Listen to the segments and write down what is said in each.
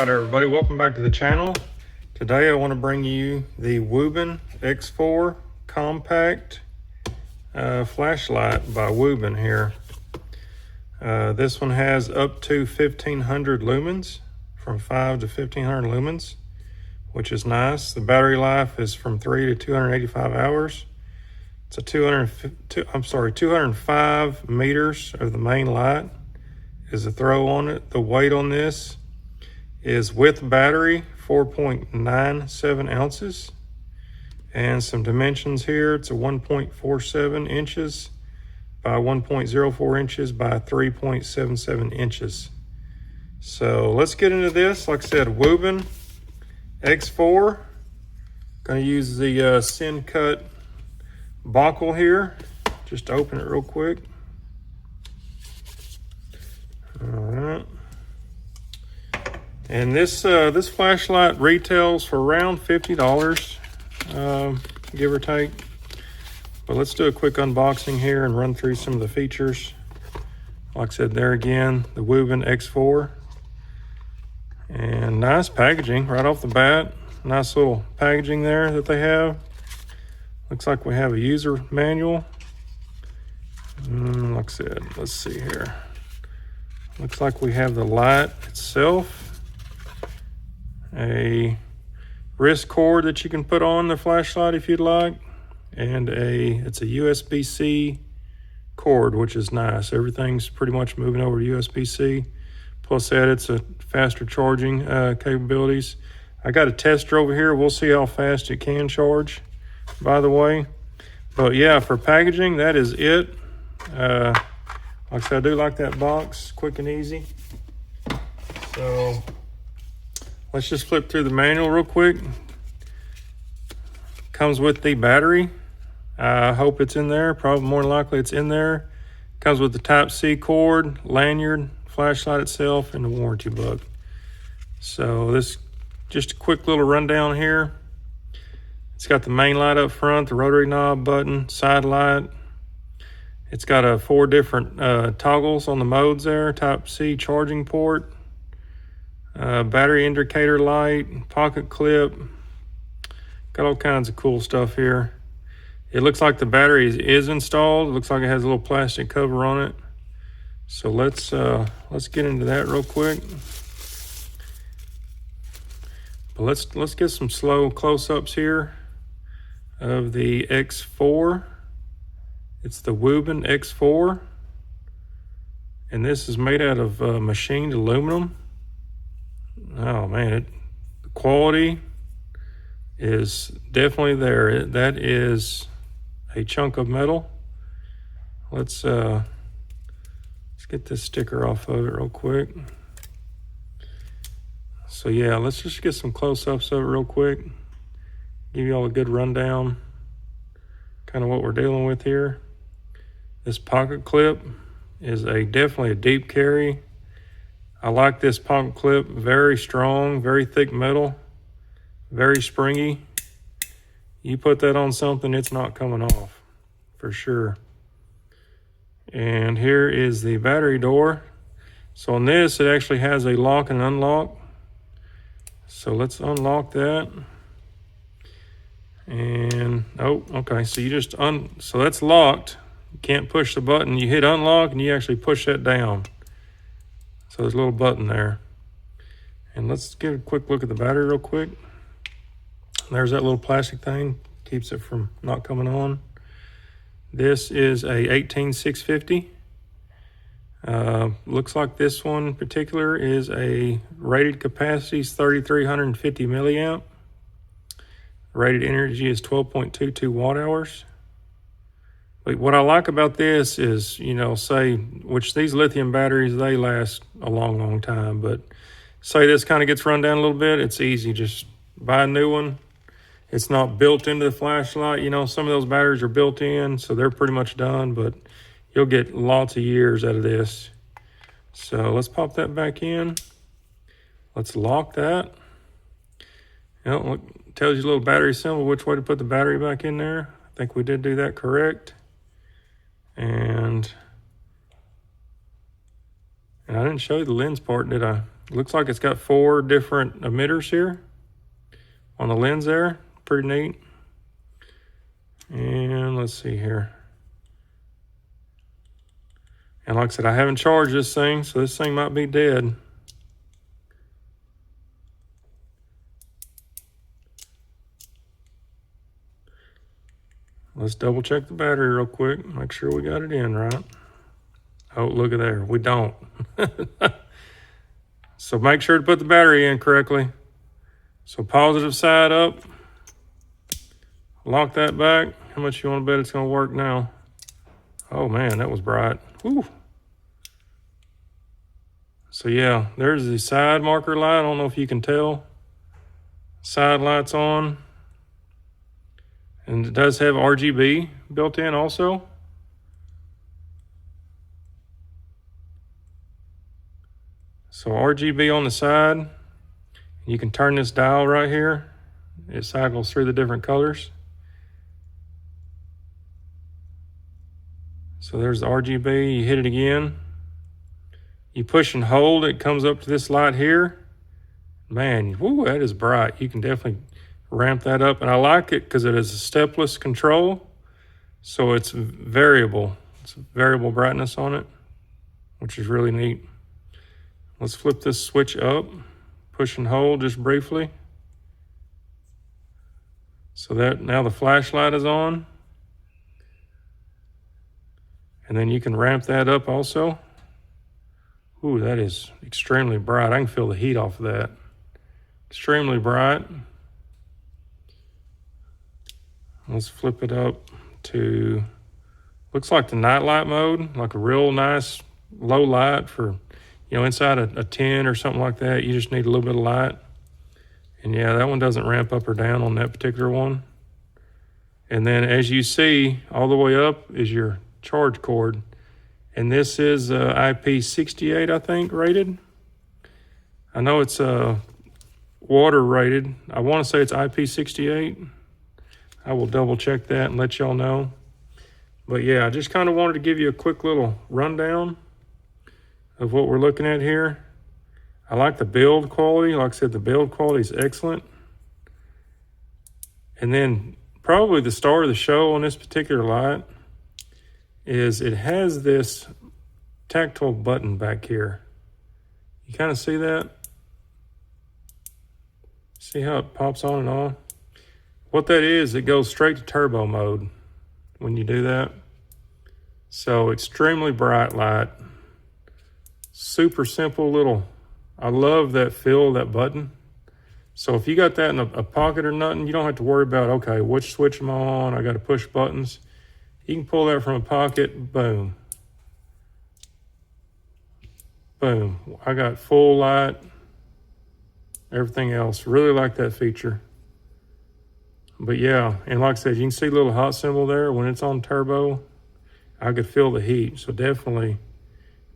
Alright everybody, welcome back to the channel. Today I want to bring you the Wuben X4 Compact flashlight by Wuben here. This one has up to 1500 lumens, from 5 to 1500 lumens, which is nice. The battery life is from 3 to 285 hours. It's a 205 meters of the main light is the throw on it. The weight on this is with battery 4.97 ounces, and some dimensions here. It's a 1.47 inches by 1.04 inches by 3.77 inches. So let's get into this. Like I said, Wuben X4. Going to use the Sin Cut buckle here. Just open it real quick. All right. And this flashlight retails for around $50, give or take. But let's do a quick unboxing here and run through some of the features. Like I said, there again, the Wuben X4. And nice packaging right off the bat. Nice little packaging there that they have. Looks like we have a user manual. Like I said, let's see here. Looks like we have the light itself. A wrist cord that you can put on the flashlight if you'd like, and it's a USB-C cord, which is nice. Everything's pretty much moving over to USB-C. Plus that, it's a faster charging capabilities. I got a tester over here. We'll see how fast it can charge, by the way. But yeah, for packaging, that is it. Like I said, I do like that box, quick and easy. So let's just flip through the manual real quick. Comes with the battery. I hope it's in there. Probably more than likely it's in there. Comes with the Type-C cord, lanyard, flashlight itself, and the warranty book. So this, just a quick little rundown here. It's got the main light up front, the rotary knob button, side light. It's got 4 different toggles on the modes there. Type-C charging port. Battery indicator light, pocket clip. Got all kinds of cool stuff here. It looks like the battery is installed. It looks like it has a little plastic cover on it. So let's get into that real quick. But let's get some slow close-ups here of the X4. It's the Wuben X4, and this is made out of machined aluminum. Oh man, the quality is definitely there. That is a chunk of metal. Let's get this sticker off of it real quick. So yeah, let's just get some close-ups of it real quick. Give you all a good rundown, kind of what we're dealing with here. This pocket clip is definitely a deep carry. I like this pocket clip, very strong, very thick metal, very springy. You put that on something, it's not coming off, for sure. And here is the battery door. So on this, it actually has a lock and unlock. So let's unlock that. And, oh, okay, so you just, so that's locked. You can't push the button. You hit unlock and you actually push that down. So there's a little button there. And let's get a quick look at the battery real quick. There's that little plastic thing, keeps it from not coming on. This is a 18650. Looks like this one in particular is a rated capacity is 3350 milliamp. Rated energy is 12.22 watt hours. But what I like about this is, you know, which these lithium batteries, they last a long, long time. But say this kind of gets run down a little bit, it's easy. Just buy a new one. It's not built into the flashlight. You know, some of those batteries are built in, so they're pretty much done. But you'll get lots of years out of this. So let's pop that back in. Let's lock that. You know, look, it tells you a little battery symbol, which way to put the battery back in there. I think we did do that correct. And And I didn't show you the lens part, did I? Looks like it's got 4 different emitters here on the lens there. Pretty neat. And let's see here. And like I said, I haven't charged this thing, so this thing might be dead. Let's double check the battery real quick. Make sure we got it in right. Oh, look at there. We don't. So make sure to put the battery in correctly. So positive side up. Lock that back. How much you want to bet it's going to work now? Oh man, that was bright. Whew. So yeah, there's the side marker light. I don't know if you can tell. Side light's on. And it does have RGB built in also. So RGB on the side. You can turn this dial right here. It cycles through the different colors. So there's the RGB, you hit it again. You push and hold, it comes up to this light here. Man, whoo, that is bright. You can definitely ramp that up. And I like it because it is a stepless control. So it's variable. It's variable brightness on it, which is really neat. Let's flip this switch up. Push and hold just briefly. So that now the flashlight is on. And then you can ramp that up also. Ooh, that is extremely bright. I can feel the heat off of that. Extremely bright. Let's flip it up to, looks like the night light mode, like a real nice low light for, you know, inside a 10 or something like that. You just need a little bit of light. And yeah, that one doesn't ramp up or down on that particular one. And then as you see, all the way up is your charge cord. And this is IP68, I think, rated. I know it's water rated. I want to say it's IP68. I will double check that and let y'all know. But yeah, I just kind of wanted to give you a quick little rundown of what we're looking at here. I like the build quality. Like I said, the build quality is excellent. And then probably the star of the show on this particular light is it has this tactile button back here. You kind of see that? See how it pops on and off? What that is, it goes straight to turbo mode when you do that. So extremely bright light. Super simple little, I love that feel of that button. So if you got that in a pocket or nothing, you don't have to worry about, okay, which switch am I on? I got to push buttons. You can pull that from a pocket, boom. Boom. I got full light, everything else. Really like that feature. But yeah, and like I said, you can see a little hot symbol there. When it's on turbo, I could feel the heat. So definitely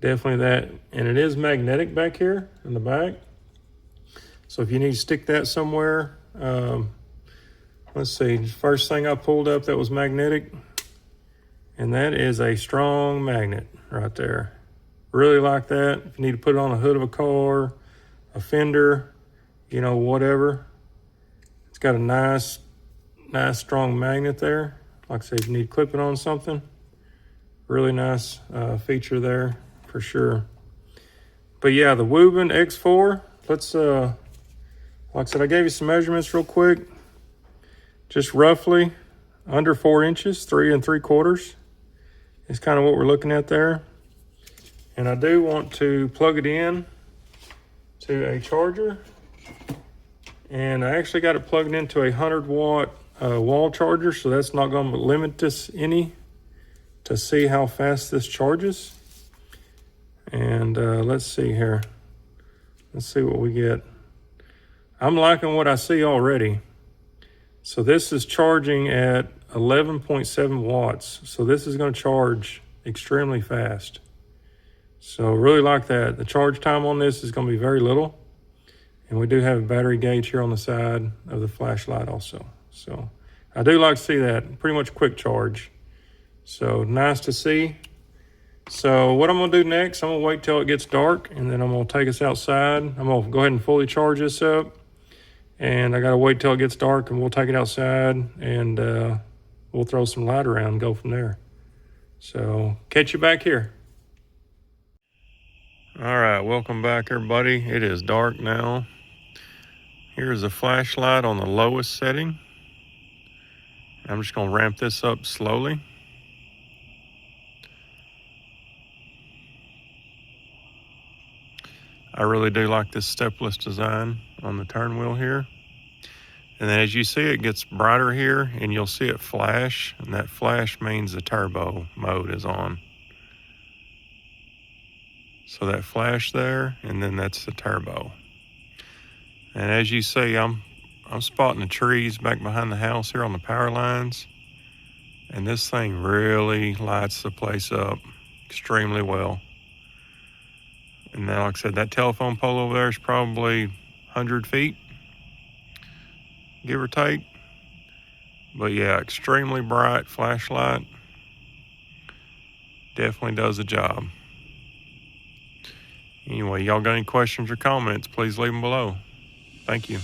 that. And it is magnetic back here in the back. So if you need to stick that somewhere, let's see, first thing I pulled up that was magnetic. And that is a strong magnet right there. Really like that. If you need to put it on the hood of a car, a fender, you know, whatever. It's got a nice strong magnet there. Like I said, if you need to clip it on something, really nice feature there for sure. But yeah, the Wuben X4, let's, like I said, I gave you some measurements real quick. Just roughly under 4 inches, 3 3/4. Is kind of what we're looking at there. And I do want to plug it in to a charger. And I actually got it plugged into a 100-watt wall charger, so that's not going to limit us any to see how fast this charges. And let's see here. Let's see what we get. I'm liking what I see already. So this is charging at 11.7 watts. So this is going to charge extremely fast. So really like that. The charge time on this is going to be very little. And we do have a battery gauge here on the side of the flashlight also. So I do like to see that. Pretty much quick charge. So nice to see. So what I'm gonna do next, I'm gonna wait till it gets dark, and then I'm gonna take us outside. I'm gonna go ahead and fully charge this up, and I gotta wait till it gets dark, and we'll take it outside, and we'll throw some light around and go from there. So catch you back here. All right, welcome back everybody. It is dark now. Here's a flashlight on the lowest setting. I'm just gonna ramp this up slowly. I really do like this stepless design on the turn wheel here. And then as you see, it gets brighter here, and you'll see it flash, and that flash means the turbo mode is on. So that flash there, and then that's the turbo. And as you see, I'm spotting the trees back behind the house here on the power lines, and this thing really lights the place up extremely well. And now, like I said, that telephone pole over there is probably 100 feet, give or take. But yeah, extremely bright flashlight. Definitely does the job. Anyway, y'all got any questions or comments, please leave them below. Thank you.